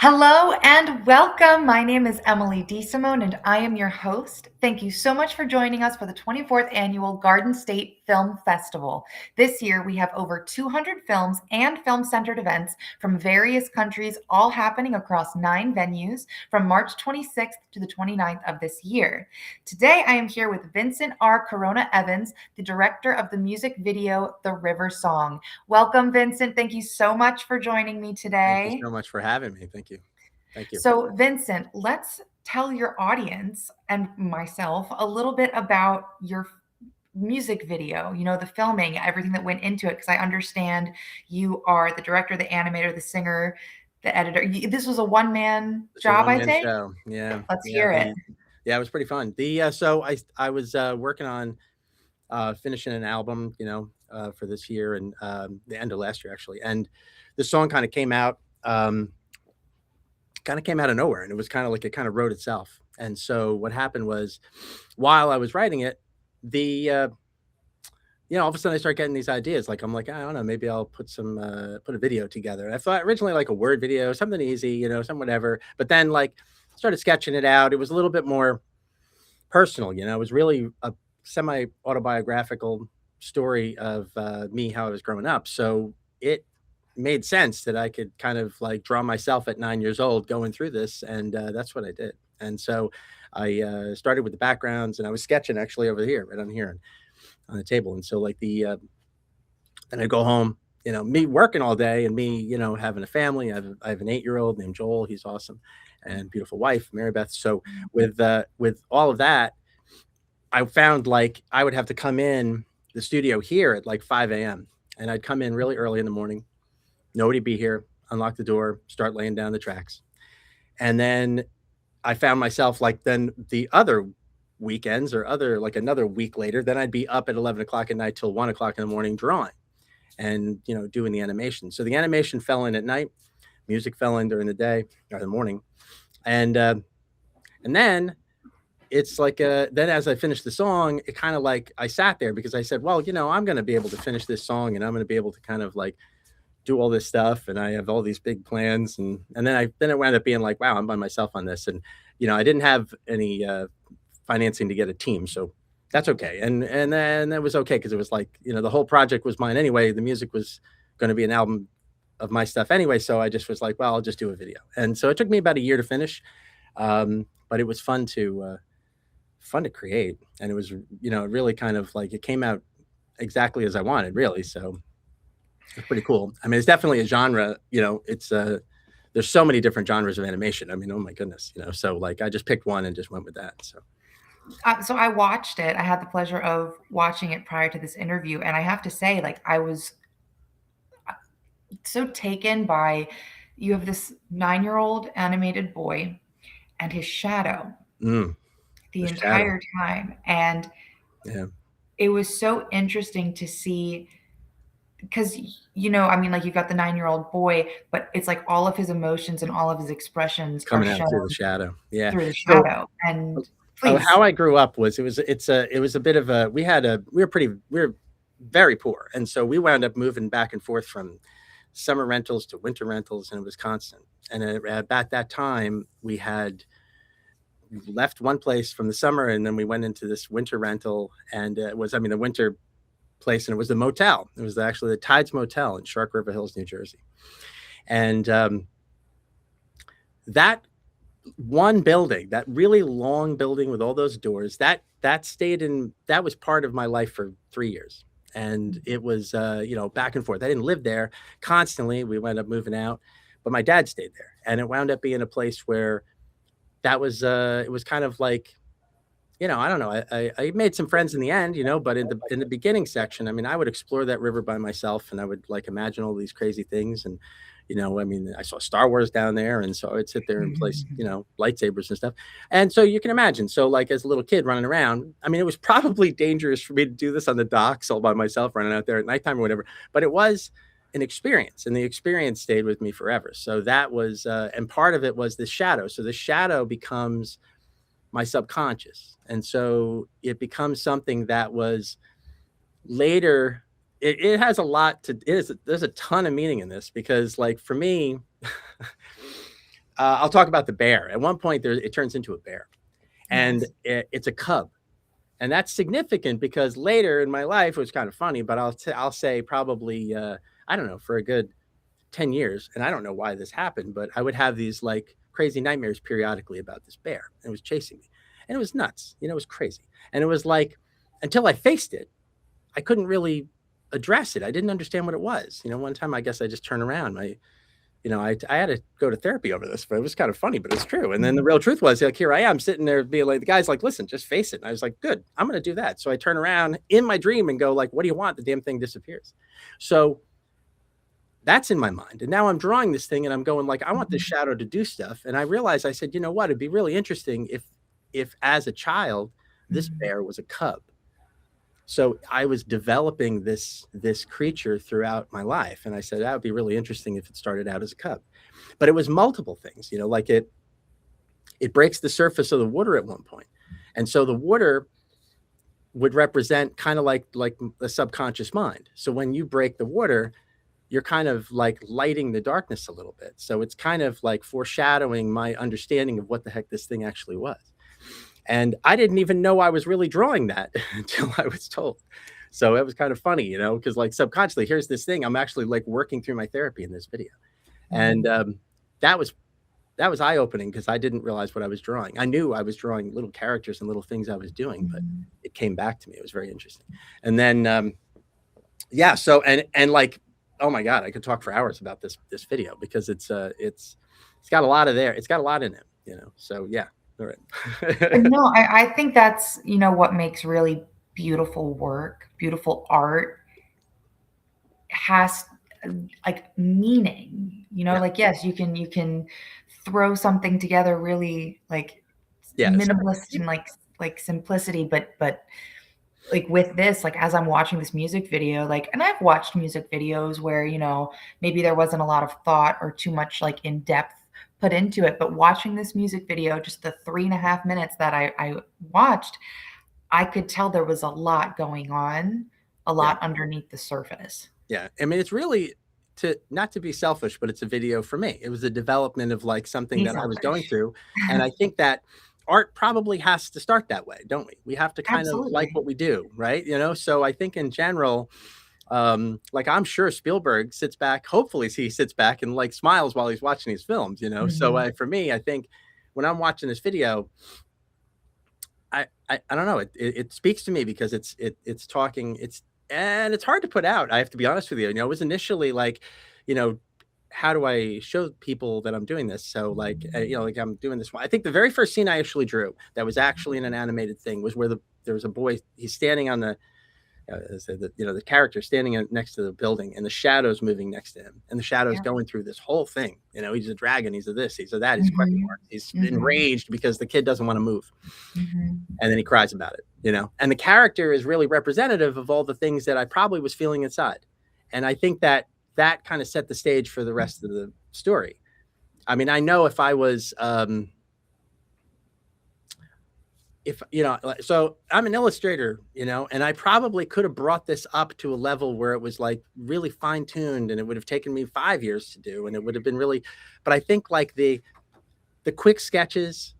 Hello and welcome. My name is Emily DeSimone and I am your host. Thank you so much for joining us for the 24th annual Garden State Film Festival. This year we have over 200 films and film-centered events from various countries, all happening across 9 venues from March 26th to the 29th of this year. Today I am here with Vincent R. Corona Evans, the director of the music video The River Song. Welcome, Vincent. Thank you so much for joining me Thank you today. so much for having me. Thank you. Thank you. So, Vincent, let's tell your audience and myself a little bit about your music video, the filming, everything that went into it, because I understand you are the director, the animator, the singer, the editor. This was a one-man It's a job, I one-man take? show. Yeah. Let's Yeah. hear it. It was pretty fun. I was working on finishing an album, for this year and the end of last year actually. And the song kind of came out of nowhere, and it was kind of like it kind of wrote itself. And so what happened was, while I was writing it, the all of a sudden I start getting these ideas. Like, I'm like, I don't know, maybe I'll put a video together. And I thought originally like a word video, something easy, some whatever. But then like started sketching it out. It was a little bit more personal, It was really a semi autobiographical story of me, how I was growing up. So it made sense that I could kind of like draw myself at 9 years old going through this, and that's what I did. And so I started with the backgrounds, and I was sketching actually over here, right on here, on the table. And so like then I go home, me working all day and me, having a family. I have an 8-year-old named Joel. He's awesome, and beautiful wife, Mary Beth. So with all of that, I found like I would have to come in the studio here at like 5 a.m. and I'd come in really early in the morning. Nobody be here, unlock the door, start laying down the tracks. And then I found myself like then the other weekends or other like another week later, then I'd be up at 11 o'clock at night till 1 o'clock in the morning drawing and doing the animation. So the animation fell in at night, music fell in during the day or the morning. And then it's like then as I finished the song, it kind of like I sat there because I said, well, I'm going to be able to finish this song, and I'm going to be able to kind of like do all this stuff, and I have all these big plans, and then it wound up being like, wow, I'm by myself on this. And I didn't have any financing to get a team, so that's okay. And then it was okay because it was like, the whole project was mine anyway. The music was going to be an album of my stuff anyway, so I just was like, well, I'll just do a video. And so it took me about a year to finish, but it was fun to create, and it was really kind of like it came out exactly as I wanted, really. So it's pretty cool. I mean, it's definitely a genre, it's there's so many different genres of animation. I mean, oh my goodness, so like I just picked one and just went with that. So I watched it. I had the pleasure of watching it prior to this interview, and I have to say, like, I was so taken by you have this 9-year-old animated boy and his shadow Mm, the the shadow. entire time. And Yeah. it was so interesting to see because, I mean, like you've got the 9-year-old boy, but it's like all of his emotions and all of his expressions are Coming out through shown the shadow. Yeah. through the So shadow. And how please. I grew up was it was a bit of a we were very poor, and so we wound up moving back and forth from summer rentals to winter rentals, and it was constant. And at that time, we had left one place from the summer, and then we went into this winter rental, and it was, I mean, the winter place, and it was the motel. It was actually the Tides Motel in Shark River Hills, New Jersey. And that one building, that really long building with all those doors, that was part of my life for 3 years. And it was, back and forth. I didn't live there constantly. We wound up moving out, but my dad stayed there, and it wound up being a place where it was kind of like, I don't know. I made some friends in the end, but in the beginning section, I mean, I would explore that river by myself, and I would like imagine all these crazy things. And, I mean, I saw Star Wars down there, and so I'd sit there and place, lightsabers and stuff. And so you can imagine. So like as a little kid running around, I mean, it was probably dangerous for me to do this on the docks all by myself, running out there at nighttime or whatever, but it was an experience, and the experience stayed with me forever. So that was, and part of it was the shadow. So the shadow becomes my subconscious. And so it becomes something that was later, it has a lot to, there's a ton of meaning in this, because like for me, I'll talk about the bear. At one point, it turns into a bear, and Yes. it's a cub, and that's significant because later in my life, it was kind of funny, but I'll say probably I don't know, for a good 10 years, and I don't know why this happened, but I would have these like crazy nightmares periodically about this bear, and it was chasing me, and it was nuts, it was crazy, and it was like until I faced it, I couldn't really address it. I didn't understand what it was. One time I guess I just turned around. I had to go to therapy over this, but it was kind of funny, but it's true. And then the Mhm. real truth was, like, here I am sitting there being like, the guy's like, listen, just face it. And I was like, good, I'm going to do that. So I turn around in my dream and go like, what do you want? The damn thing disappears. So that's in my mind. And now I'm drawing this thing and I'm going like, I want this Mhm. shadow to do stuff. And I realized, I said, you know what? It'd be really interesting if as a child, this Mhm. bear was a cub. So I was developing this creature throughout my life, and I said that would be really interesting if it started out as a cub, but it was multiple things. Like it breaks the surface of the water at one point, and so the water would represent kind of like a subconscious mind. So when you break the water, you're kind of like lighting the darkness a little bit. So it's kind of like foreshadowing my understanding of what the heck this thing actually was. And I didn't even know I was really drawing that until I was told. So it was kind of funny, because like subconsciously, here's this thing. I'm actually like working through my therapy in this video. And Mhm. that was that was eye opening because I didn't realize what I was drawing. I knew I was drawing little characters and little things I was doing, but Mhm. it came back to me. It was very interesting. And then yeah, so and like, oh my God, I could talk for hours about this video because it's got a lot of there. It's got a lot in it. So yeah. All right. No, I think that's, what makes really beautiful work, beautiful art has like meaning, Yeah. like yes, you can throw something together really like Yeah. So minimalist and like simplicity, but like with this, like as I'm watching this music video, like, and I've watched music videos where, maybe there wasn't a lot of thought or too much like in depth put into it. But watching this music video, just the 3.5 minutes that I watched, I could tell there was a lot going on, a yeah. lot underneath the surface. Yeah. I mean, it's really to not to be selfish, but it's a video for me. It was a development of like something Be that I was going selfish. through. And I think that art probably has to start that way, don't we? We have to kind of like Absolutely. what we do, right? So I think in general, like I'm sure Spielberg sits back, hopefully he sits back and like smiles while he's watching these films. So Mhm. for me, I think when I'm watching this video, I don't know. It speaks to me because it's talking. And it's hard to put out. I have to be honest with you. It was initially like, you know, how do I show people that I'm doing this? So like, like I'm doing this one. I think the very first scene I actually drew that was actually in an animated thing was where there was a boy. He's standing on the character standing next to the building and the shadows moving next to him and the shadows Yeah. going through this whole thing. He's a dragon, he's a this, he's a that, he's question Mhm. marks, he's Mhm. enraged because the kid doesn't want to move, Mhm. and then he cries about it. And the character is really representative of all the things that I probably was feeling inside, and I think that kind of set the stage for the rest of the story. I mean, I know if I was if so I'm an illustrator, and I probably could have brought this up to a level where it was like really fine tuned, and it would have taken me 5 years to do, and it would have been really, but I think like the quick sketches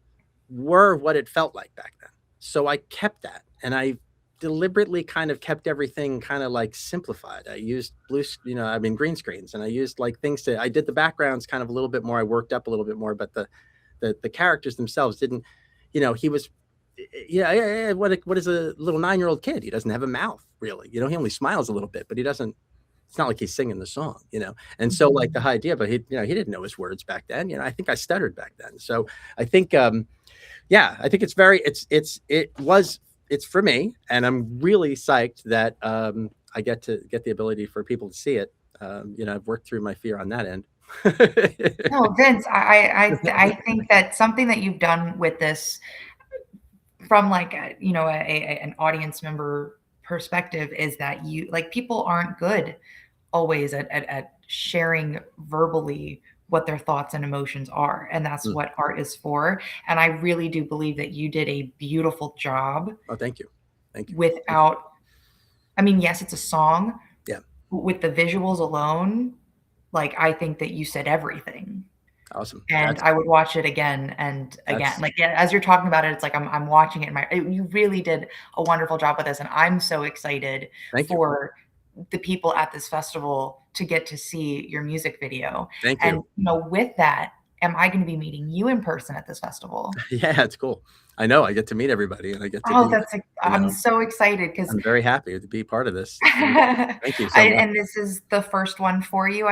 were what it felt like back then. So I kept that, and I deliberately kind of kept everything kind of like simplified. I used I mean green screens, and I used like I did the backgrounds kind of a little bit more. I worked up a little bit more, but the characters themselves didn't, he was, yeah. What is a little 9-year-old kid? He doesn't have a mouth really. He only smiles a little bit, but he doesn't. It's not like he's singing the song. And so like the Mhm. idea, but he didn't know his words back then. I think I stuttered back then. So I think yeah, I think it's for me, and I'm really psyched that I get the ability for people to see it. I've worked through my fear on that end. No, Vince, I think that something that you've done with this from like an audience member perspective is that you like people aren't good always at sharing verbally what their thoughts and emotions are, and that's Mm. what art is for. And I really do believe that you did a beautiful job Oh, thank you, thank you, thank you. without, I mean, yes, it's a song, Yeah. but with the visuals alone, like I think that you said everything. Awesome. And That's I would watch it again and again. that's Like, yeah, as you're talking about it, it's like I'm watching it in my you really did a wonderful job with this, and I'm so excited Thank you. for the people at this festival to get to see your music video. Thank And, you. with that, am I gonna be meeting you in person at this festival? Yeah, it's cool. I know I get to meet everybody and I get to Oh, do that, that's you I'm know? so excited because I'm very happy to be part of this. Thank you so I much. and this is the first one for you,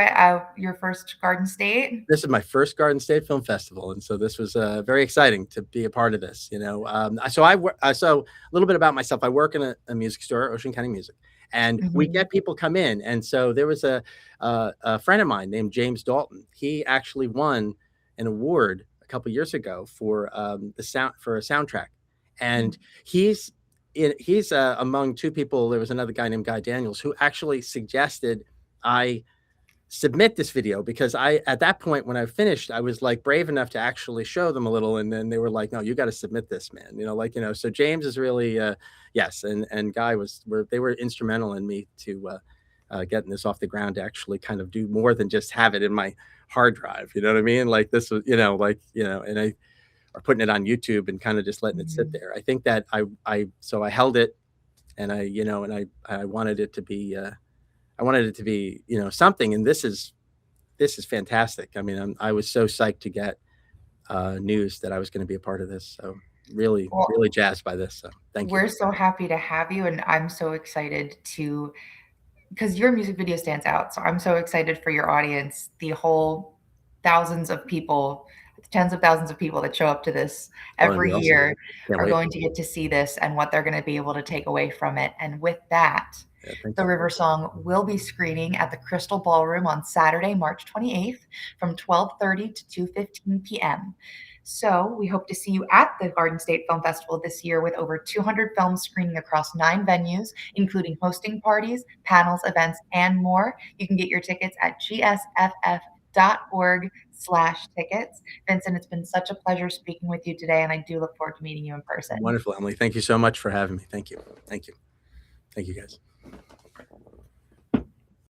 your first Garden State? This is my first Garden State Film Festival, and so this was, very exciting to be a part of this, you know? So a little bit about myself. I work in a music store, Ocean County Music, and we Mhm, get people come in, and so there was a friend of mine named James Dalton. He actually won an award a couple years ago for, the sound for a soundtrack, mm, and he's among 2 people. There was another guy named Guy Daniels who actually suggested I submit this video because I at that point when I finished, I was like brave enough to actually show them a little, and then they were like, "No, you got to submit this, man." So James is really yes, and Guy they were instrumental in me to getting this off the ground to actually kind of do more than just have it in my hard drive. You know what I mean? Like this was, and I are putting it on YouTube and kind of just letting it sit mhm. there. I think that I held it and I wanted it to be something, and this is fantastic. I mean, I was so psyched to get news that I was going to be a part of this. So really, Well, really jazzed by this. So thank you. we're so happy to have you, and I'm so excited to because your music video stands out. So I'm so excited for your audience, the whole thousands of people, tens of thousands of people that show up to this Oh, it'd be every awesome. year Can't are wait. going to get to see this and what they're going to be able to take away from it. And with that, Yeah, thank the you. River Song will be screening at the Crystal Ballroom on Saturday, March 28th from 12:30 to 2:15 p.m. So we hope to see you at the Garden State Film Festival this year with over 200 films screening across 9 venues, including hosting parties, panels, events, and more. You can get your tickets at gsff.org/tickets. Vincent, it's been such a pleasure speaking with you today, and I do look forward to meeting you in person. Wonderful, Emily. Thank you so much for having me. Thank you. Thank you. Thank you, guys.